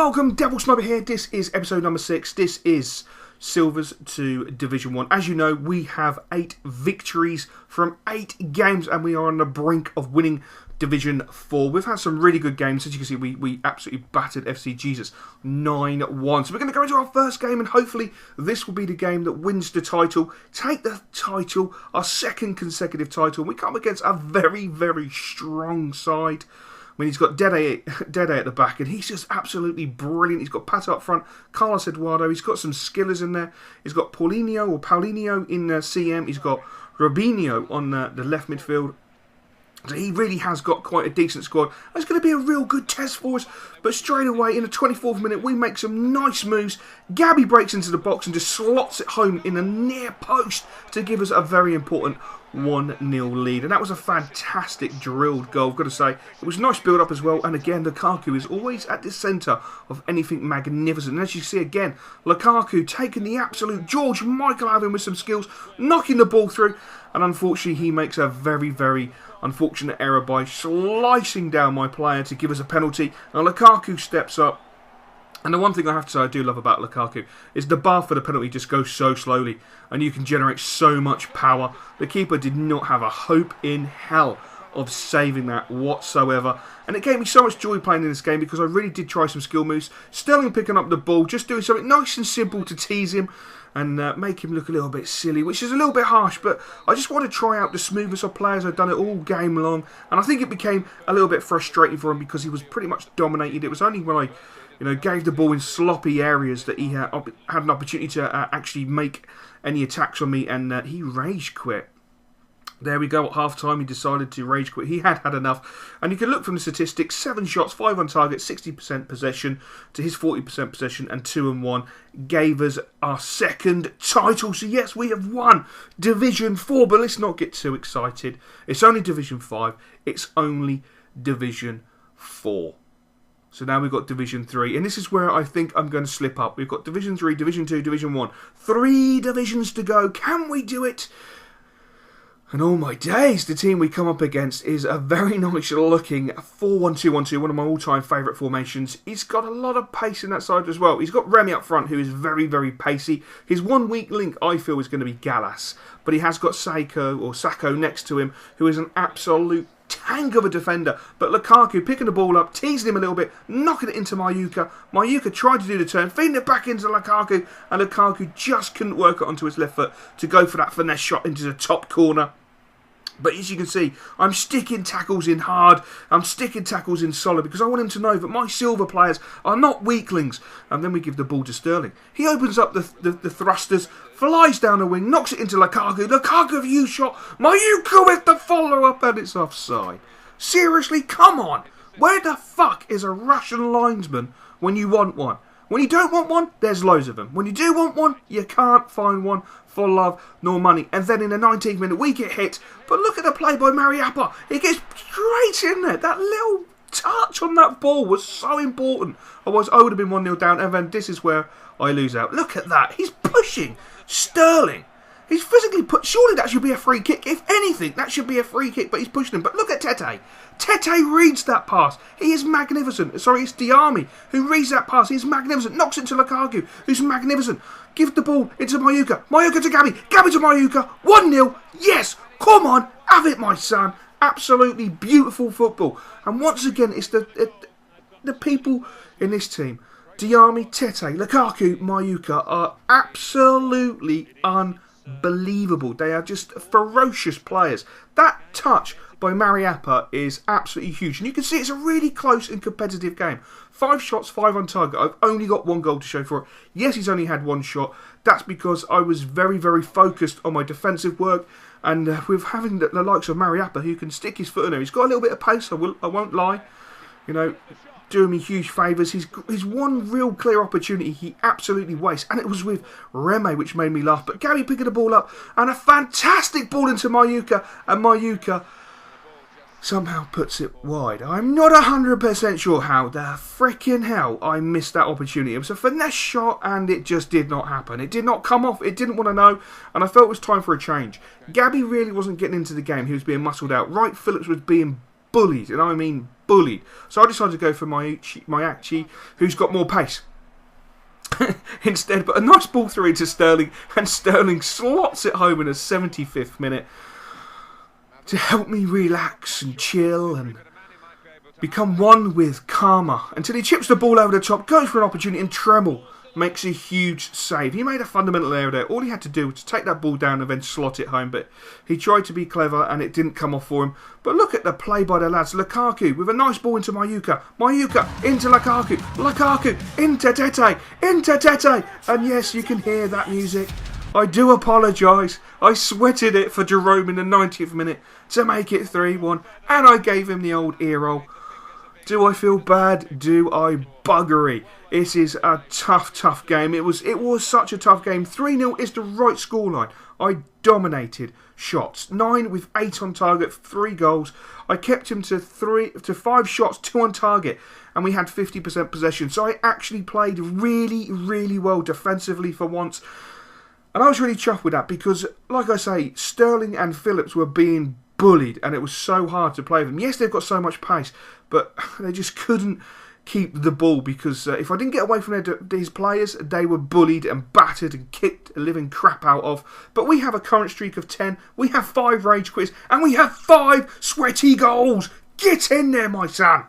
welcome, Devil Sniper here. This is episode number 6. This is Silvers to Division 1. As you know, we have 8 victories from 8 games and we are on the brink of winning Division 4. We've had some really good games. As you can see, we absolutely battered FC Jesus 9-1. So we're going to go into our first game and hopefully this will be the game that wins the title. Take the title, our second consecutive title. We come against a very, very strong side. I mean, he's got Dede at the back, and he's just absolutely brilliant. He's got Pato up front, Carlos Eduardo. He's got some skillers in there. He's got Paulinho in CM. He's got Robinho on the left midfield. So he really has got quite a decent squad. It's going to be a real good test for us. But straight away, in the 24th minute, we make some nice moves. Gabby breaks into the box and just slots it home in the near post to give us a very important 1-0 lead. And that was a fantastic drilled goal, I've got to say. It was a nice build-up as well. And again, Lukaku is always at the centre of anything magnificent. And as you see again, Lukaku taking the absolute George Michael out of him with some skills, knocking the ball through. And unfortunately, he makes a very, very unfortunate error by slicing down my player to give us a penalty. And Lukaku steps up. And the one thing I have to say I do love about Lukaku is the bar for the penalty just goes so slowly and you can generate so much power. The keeper did not have a hope in hell of saving that whatsoever. And it gave me so much joy playing in this game because I really did try some skill moves. Sterling picking up the ball, just doing something nice and simple to tease him and make him look a little bit silly, which is a little bit harsh, but I just want to try out the smoothest of players. I've done it all game long, and I think it became a little bit frustrating for him because he was pretty much dominated. It was only when I gave the ball in sloppy areas that he had an opportunity to actually make any attacks on me, and he rage quit. There we go, at half-time he decided to rage quit. He had had enough. And you can look from the statistics, 7 shots, 5 on target, 60% possession to his 40% possession and 2-1 gave us our second title. So yes, we have won Division 4, but let's not get too excited. It's only Division 5. It's only Division 4. So now we've got Division 3. And this is where I think I'm going to slip up. We've got Division 3, Division 2, Division 1. 3 divisions to go. Can we do it? And oh my days, the team we come up against is a very nice looking 4-1-2-1-2, one of my all-time favourite formations. He's got a lot of pace in that side as well. He's got Remy up front, who is very, very pacey. His one weak link, I feel, is going to be Gallas. But he has got Sacco next to him, who is an absolute tank of a defender. But Lukaku picking the ball up, teasing him a little bit, knocking it into Mayuka. Mayuka tried to do the turn, feeding it back into Lukaku, and Lukaku just couldn't work it onto his left foot to go for that finesse shot into the top corner. But as you can see, I'm sticking tackles in hard, I'm sticking tackles in solid, because I want him to know that my silver players are not weaklings. And then we give the ball to Sterling. He opens up the thrusters, flies down the wing, knocks it into Lukaku. Lukaku view shot, Mayuka with the follow-up, and it's offside. Seriously, come on. Where the fuck is a Russian linesman when you want one? When you don't want one, there's loads of them. When you do want one, you can't find one for love nor money. And then in the 19th minute, we get hit. But look at the play by Mariappa. He gets straight in there. That little touch on that ball was so important. Otherwise, I would have been 1-0 down. And then this is where I lose out. Look at that. He's pushing Sterling. He's physically put. Surely that should be a free kick. If anything, that should be a free kick. But he's pushing him. But look at Tete. Tete reads that pass. He is magnificent. Sorry, it's Diarmi who reads that pass. He's magnificent. Knocks it to Lukaku, who's magnificent. Give the ball into Mayuka. Mayuka to Gabby. Gabby to Mayuka. 1-0. Yes. Come on. Have it, my son. Absolutely beautiful football. And once again, it's the people in this team. Diarmi, Tete, Lukaku, Mayuka are absolutely unbelievable. They are just ferocious players. That touch by Mariappa is absolutely huge. And you can see it's a really close and competitive game. 5 shots, 5 on target. I've only got 1 goal to show for it. Yes, he's only had 1 shot. That's because I was very, very focused on my defensive work. And with having the likes of Mariappa, who can stick his foot in there. He's got a little bit of pace, I won't lie. You know, doing me huge favours. His one real clear opportunity he absolutely wastes, and it was with Reme, which made me laugh. But Gary picking the ball up, and a fantastic ball into Mayuka, and Mayuka somehow puts it wide. I'm not 100% sure how the freaking hell I missed that opportunity. It was a finesse shot, and it just did not happen. It did not come off. It didn't want to know, and I felt it was time for a change. Gabby really wasn't getting into the game. He was being muscled out. Wright Phillips was being bullied, and I mean bullied. So I decided to go for my Achi, who's got more pace. Instead, but a nice ball through into Sterling, and Sterling slots it home in the 75th minute to help me relax and chill and become one with karma, until he chips the ball over the top, goes for an opportunity, and Tremble makes a huge save. He made a fundamental error there. All he had to do was to take that ball down and then slot it home, but he tried to be clever and it didn't come off for him. But look at the play by the lads. Lukaku with a nice ball into Mayuka. Mayuka into Lukaku. Lukaku into Tete. Into Tete. And yes, you can hear that music. I do apologise. I sweated it for Jerome in the 90th minute to make it 3-1, and I gave him the old ear roll. Do I feel bad? Do I buggery? It is a tough game. It was such a tough game. 3-0 is the right scoreline. I dominated shots. 9 with 8 on target, 3 goals. I kept him to 5 shots, 2 on target, and we had 50% possession. So I actually played really well defensively for once. And I was really chuffed with that because, like I say, Sterling and Phillips were being bullied and it was so hard to play them. Yes, they've got so much pace, but they just couldn't keep the ball because if I didn't get away from his players, they were bullied and battered and kicked a living crap out of. But we have a current streak of 10, we have 5 rage quits, and we have 5 sweaty goals. Get in there, my son!